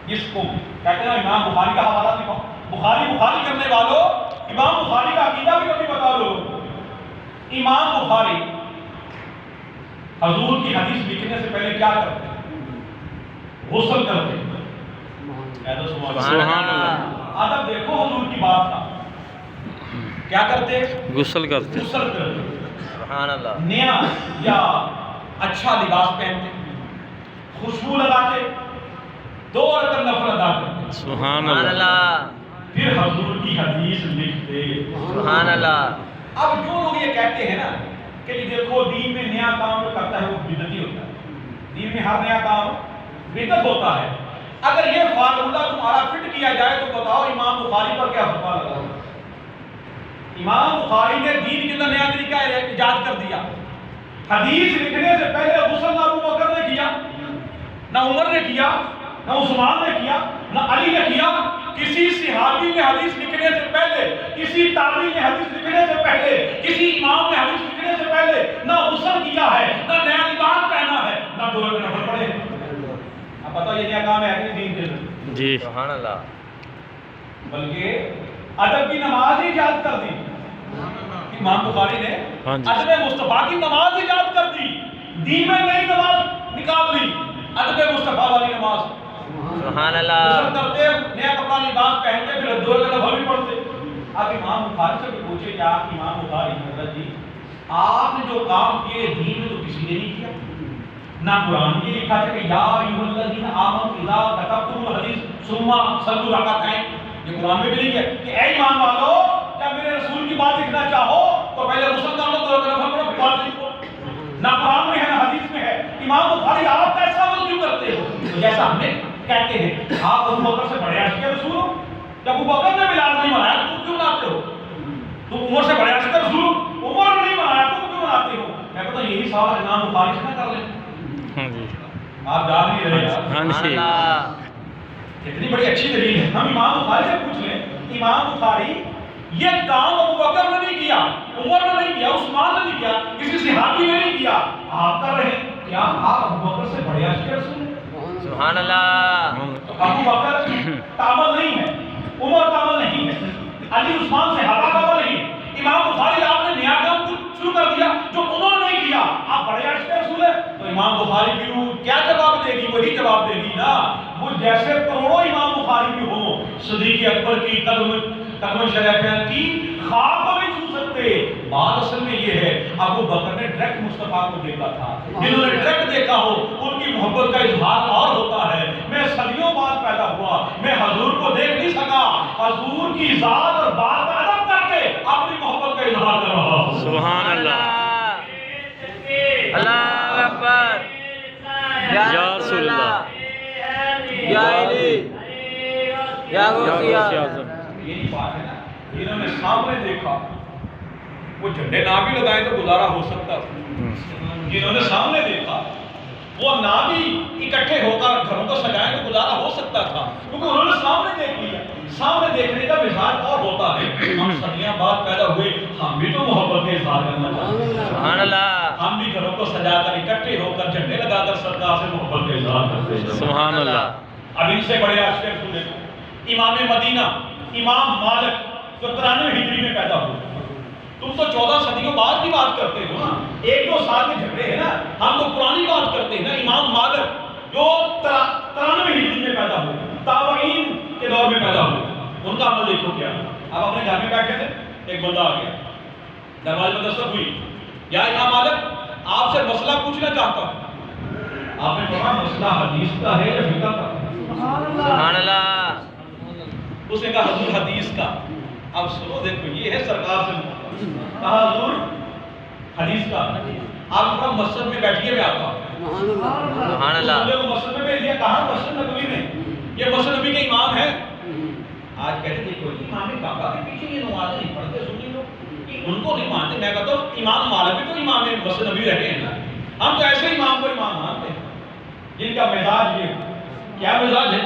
جس کو کہتے ہیں امام بخاری کا حوالہ دکھاؤ، بخاری کرنے والوں امام بخاری کا عقیدہ بھی کبھی بتاؤ لوگوں۔ امام بخاری حضور کی حدیث لکھنے سے پہلے کیا کرتے؟ غسل کرتے۔ سبحان اللہ۔ ادب دیکھو حضور کی بات کا، کیا کرتے؟ غسل کرتے۔ غسل کرتے، سبحان اللہ۔ نیا یا اچھا لباس پہنتے، خوشبو لگاتے، 2 رکعت نفل ادا کرتے، سبحان سبحان اللہ۔ اللہ۔ پھر حضور کی حدیث لکھتے۔ سبحان اللہ۔ اب جو لوگ یہ کہتے ہیں نا کہ یہ دیکھو دین میں نیا کام جو کرتا ہے وہ بدعتی ہوتا ہے، دین میں ہر نیا کام بدعت ہوتا ہے، اگر یہ فارمولہ تمہارا فٹ کیا جائے تو بتاؤ امام بخاری پر کیا فتویٰ لگا؟ امام بخاری نے دین کے اندر نیا طریقہ ایجاد کر دیا۔ حدیث لکھنے سے پہلے غسل نہ ابو بکر نے کیا، نہ عمر نے کیا، نہ عثمان نے کیا، نہ علی نے کیا۔ کسی صحابی نے حدیث لکھنے سے پہلے، کسی تابعی نے حدیث لکھنے سے پہلے، کسی امام نے حدیث لکھنے سے پہلے نہ غسل کیا ہے، نہ نیا لباس پہنا ہے، نہ 2 رکعت نفل پڑھے۔ اب بتاؤ یہ نیا کام ہے کہ دین کے اندر؟ جی سبحان اللہ۔ بلکہ ادب کی نماز ہی ایجاد کر دی امام بخاری نے، ہاں جی۔ ادب مصطفیٰ کی نماز ایجاد کر دی، دین میں نئی نماز نکال لی، ادب مصطفیٰ والی نماز۔ سبحان اللہ۔ غسل کرتے، نیا کپڑا لباس پہنتے، پھر 2 رکعت نفل بھی پڑھتے۔ اب امام بخاری سے بھی پوچھے کہ آپ امام بخاری حضرت جی آپ نے جو کام کیے دین میں تو کسی نے نہیں کیا، نہ قرآن میں لکھا تھا کہ یا ایھا الذین آمنوا اذا کتبتم الحدیث ثم صلوا رکعتین، یہ قرآن میں بھی نہیں ہے کہ اے ایمان والو جب میرے رسول کی بات لکھنا چاہو تو پہلے غسل کر لو 2 رکعت نفل پڑھو پھر بات لکھو۔ نہ قرآن میں ہے نہ حدیث میں ہے۔ امام بخاری آپ ایسا عمل کیوں کرتے ہو؟ تو جیسا ہم نے کہتے ہیں آپ ابو بکر سے بڑے عاشق رسول ہو، جب ابو بکر نے بلال نہیں منایا تو کیوں مناتے ہو؟ تم عمر سے بڑے عاشق رسول ہو، عمر نے نہیں منایا تو کیوں مناتے ہو؟ میں کہتا ہوں یہی سوال امام بخاری سے نہ کر لیں۔ ہاں جی۔ آپ جا نہیں رہے یار، ہاں سبحان جی۔ اللہ۔ اتنی بڑی اچھی دلیل ہے۔ ہم امام بخاری سے پوچھ لیں، امام بخاری یہ کام ابو بکر نے نہیں کیا، عمر نے نہیں کیا، عثمان نے نہیں کیا، کسی صحابی نے نہیں کیا، آپ کر رہے ہیں، کیا آپ ابو بکر سے بڑے عاشق رسول ہیں؟ سبحان اللہ۔ ابو بکر کامل نہیں ہے، عمر کامل نہیں ہے، علی عثمان صحابہ کامل نہیں ہے، امام بخاری آپ نے نیا کام شروع کر دیا جو انہوں نے نہیں کیا، آپ بڑے عاشق رسول ہیں؟ تو امام بخاری کی روح کیا جواب دے گی؟ وہی جواب دے گی نا، وہ جیسے کروڑوں امام بخاری بھی ہوں، صدیق اکبر کی قدم شریفین کی خواب کو نہیں چھو سکتے۔ بات اصل میں یہ ہے ابو بکر نے ڈائریکٹ مصطفیٰ کو دیکھا تھا، جنہوں نے ڈائریکٹ دیکھا ہو ان کی محبت کا اظہار اور ہوتا ہے۔ میں صدیوں بعد پیدا ہوا، میں حضور کو دیکھ نہیں سکا، حضور کی ذات اور بات کا ادب کر کے اپنی محبت کا اظہار کر رہا ہوں۔ سبحان اللہ۔ اللہ اکبر۔ یا رسول اللہ۔ یا علی۔ یا غوثی اعظم۔ یہی بات ہے نا، جنہوں نے سامنے دیکھا وہ جھنڈے نہ بھی لگائے تو گزارا ہو سکتا تھا، جنہوں نے سامنے دیکھا وہ نہ بھی اکٹھے ہو کر گھروں کو سجائیں تو گزارا ہو سکتا تھا، کیونکہ انہوں نے سامنے دیکھ لیا۔ سامنے دیکھنے کا مزاج اور ہوتا ہے۔ ہم صدیاں بعد پیدا ہوئے، ہم بھی تو محبت کا اظہار کرنا چاہتے ہیں، سبحان اللہ۔ ہم بھی گھروں کو سجا کر اکٹھے ہو کر جھنڈے لگا کر سرکار سے محبت کا اظہار کرتے ہیں۔ سبحان اللہ۔ اب ان سے بڑے عاشق رسول ہیں امام مدینہ امام مالک جو 93 ہجری میں پیدا ہوئے۔ تم تو 14 صدیوں بعد کی بات کرتے ہو نا، 1-2 سال کے جھگڑے ہیں نا، ہم تو پرانی بات کرتے ہیں نا۔ امام مالک جو 93 ہجری میں پیدا ہوئے، تابعین کے دور میں پیدا ہوئے، ان کا عمل دیکھو کیا۔ اب اپنے گھر میں بیٹھے تھے، ایک بندہ آ گیا، دروازے پر دستک ہوئی، یا امام مالک آپ سے مسئلہ پوچھنا چاہتا ہوں۔ آپ نے فرمایا مسئلہ حدیث کا ہے یا فقہ کا؟ سبحان اللہ۔ اس نے کہا حضور حدیث کا۔ اب سنو دیکھو یہ ہے سرکار سے کہا حضور حدیث کا۔ آپ کا مسجد میں بیٹھیے میں آتا ہوں۔ سبحان اللہ۔ کو مسجد میں بھیج دیا، کہاں مسجد نبوی میں، یہ مسجد نبی کے امام ہے۔ آج کہتے ہیں کوئی امام کعبہ کے پیچھے یہ نماز نہیں پڑھتے، سنی لوگ ان کو نہیں مانتے۔ میں کہتا ہوں امام مالک بھی تو امام مسجد نبی رہے ہیں نا، ہم تو ایسے امام کو امام مانتے ہیں جن کا مزاج یہ کیا مزاج ہے۔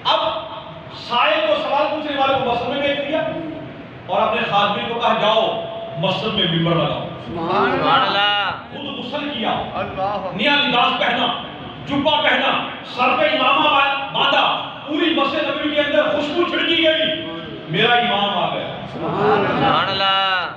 اب سائل کو سوال پوچھنے والے کو مسجد میں بھیج دیا اور اپنے خادمین کو کہا جاؤ مسجد میں ممبر لگاؤ۔ سبحان اللہ۔ خود غسل کیا، نیا لباس پہنا، جبہ پہنا، سر پہ امامہ باندھا، پوری مسجد نبوی کے اندر خوشبو چھڑکی گئی، میرا امام آ گیا، سبحان اللہ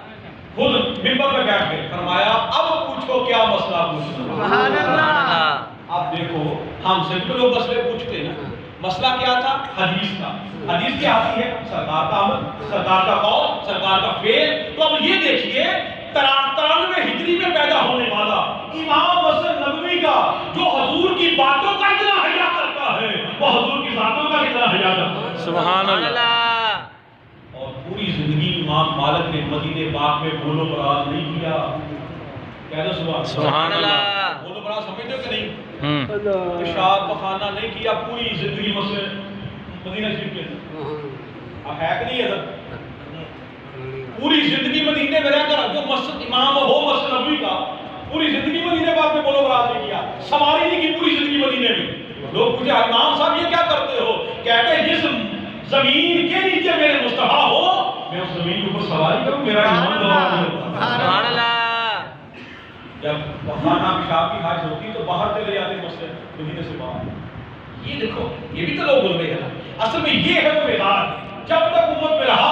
خود منبر پہ بیٹھ گئے، فرمایا اب پوچھو کیا مسئلہ پوچھنا۔ سبحان اللہ اب دیکھو ہم سے بھی لوگ مسئلے پوچھتے ہیں نا، مسئلہ کیا تھا؟ حدیث کا۔ حدیث کیا آتی ہے؟ سرکار کا عمل، سرکار کا قول، سرکار کا فعل۔ تو اب یہ دیکھیے 93 ہجری میں پیدا ہونے والا امام مسجد نبوی کا جو حضور کی باتوں کا اتنا حیا کرتا ہے، وہ حضور کی ذاتوں کا اتنا حیا کرتا ہے۔ سبحان اللہ اور پوری زندگی امام مالک نے مدینے پاک میں بول و براز نہیں کیا۔ کہہ دو سبحان اللہ۔ بول و براز سمجھتے ہو کہ نہیں؟ ہوں پیشاب پخانہ نہیں کیا پوری زندگی مسجد مدینہ شریف کے اندر۔ اب ہے کہ نہیں ادھر؟ پوری زندگی مدینے میں رہ کر جو مسجد امام ہو مسجد نبوی کا، پوری زندگی مدینے پاک میں بولو براز نہیں کیا، سواری نہیں کی پوری زندگی مدینے میں۔ لوگ پوچھے امام صاحب یہ کیا کرتے ہو؟ کہتے ہیں جس زمین کے نیچے میرے مصطفیٰ ہو میں اس زمین کے اوپر سواری کروں، میرا ایمان گواہ نہیں۔ سبحان اللہ جب خانہ پیشاب کی خواہش ہوتی تو باہر چلے جاتے مسجد مدینے سے باہر۔ یہ دیکھو یہ بھی تو لوگ بول رہے ہیں نا، اصل میں یہ ہے وہ معیار۔ جب تک امت میں رہا،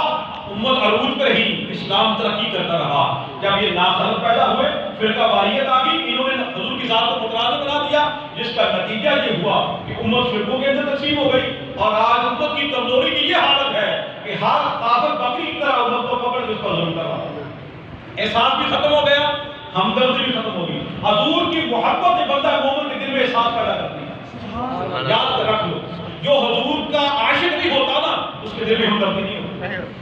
امت عروج پر ہی اسلام ترقی کرتا رہا۔ جب یہ ناخلط پیدا ہوئے، فرقہ واریت آ گئی، انہوں نے حضور کی ذات کو متنازع بنا دیا، جس کا نتیجہ یہ ہوا کہ امت فرقوں کے اندر تقسیم ہو گئی۔ اور آج امت کی کمزوری کی یہ حالت ہے کہ ہر کافر بکری کی طرح امت کو پکڑ کے اس پر ظلم کر رہا ہے۔ احساس بھی ختم ہو گیا، ہمدردی بھی ختم ہو گئی۔ حضور کی محبت بندہ مومن کے دل میں احساس پیدا کرتی ہے۔ یاد رکھ لو، جو حضور کا عاشق نہیں ہوتا نا، اس کے دل میں ہمدردی نہیں ہوتی۔